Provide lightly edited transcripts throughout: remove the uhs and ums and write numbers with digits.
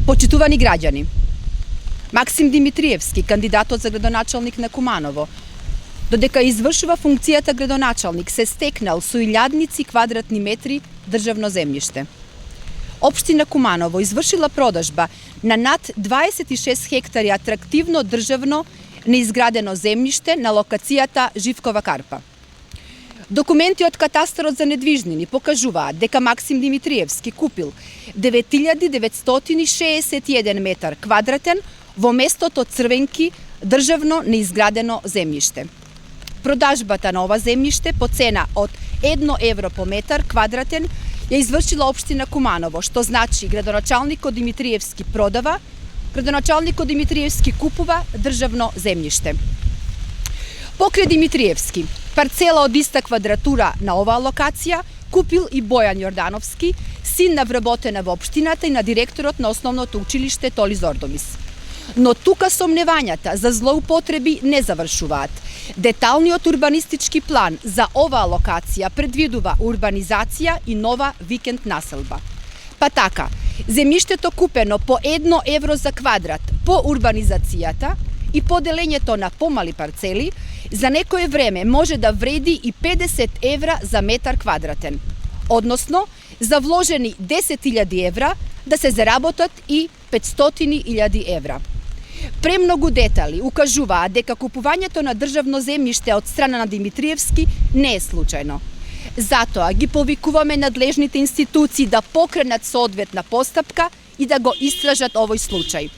Почитувани граѓани, Максим Димитриевски, кандидатот за градоначалник на Куманово, додека извршува функцијата градоначалник, се стекнал со илјадници квадратни метри државно земјиште. Општина Куманово извршила продажба на над 26 хектари атрактивно државно неизградено земјиште на локацијата Живкова Карпа. Документи од катастарот за недвижнини покажуваат дека Максим Димитриевски купил 9961 метар квадратен во местото Црвенки државно неизградено земјиште. Продажбата на ова земјиште по цена од 1 евро по метар квадратен ја извршила општина Куманово, што значи градоначалникот Димитриевски продава, градоначалникот Димитриевски купува државно земјиште. Покрај Димитриевски, парцела од иста квадратура на оваа локација купил и Бојан Јордановски, син на вработена во општината и на директорот на основното училиште Толи Зордомис. Но тука сомневањата за злоупотреби не завршуваат. Деталниот урбанистички план за оваа локација предвидува урбанизација и нова викенд населба. Па така, земјиштето купено по 1 евро за квадрат по урбанизацијата и поделењето на помали парцели за некое време може да вреди и 50 евра за метар квадратен. Односно, за вложени 10.000 евра да се заработат и 500.000 евра. Премногу детали укажуваат дека купувањето на државно земјиште од страна на Димитриевски не е случајно. Затоа ги повикуваме надлежните институции да покренат соодветна постапка и да го истражат овој случај.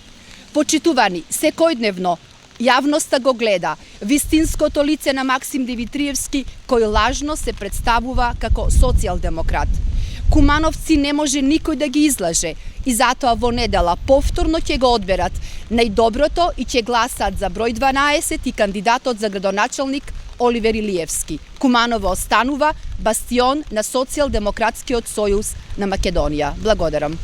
Почитувани, секојдневно јавноста го гледа вистинското лице на Максим Димитриевски, кој лажно се представува како социјалдемократ. Кумановци не може никој да ги излаже и затоа во недела повторно ќе го одберат најдоброто и ќе гласат за број 12 и кандидатот за градоначалник Оливер Илиевски. Куманово останува бастион на Социјалдемократскиот сојуз на Македонија. Благодарам.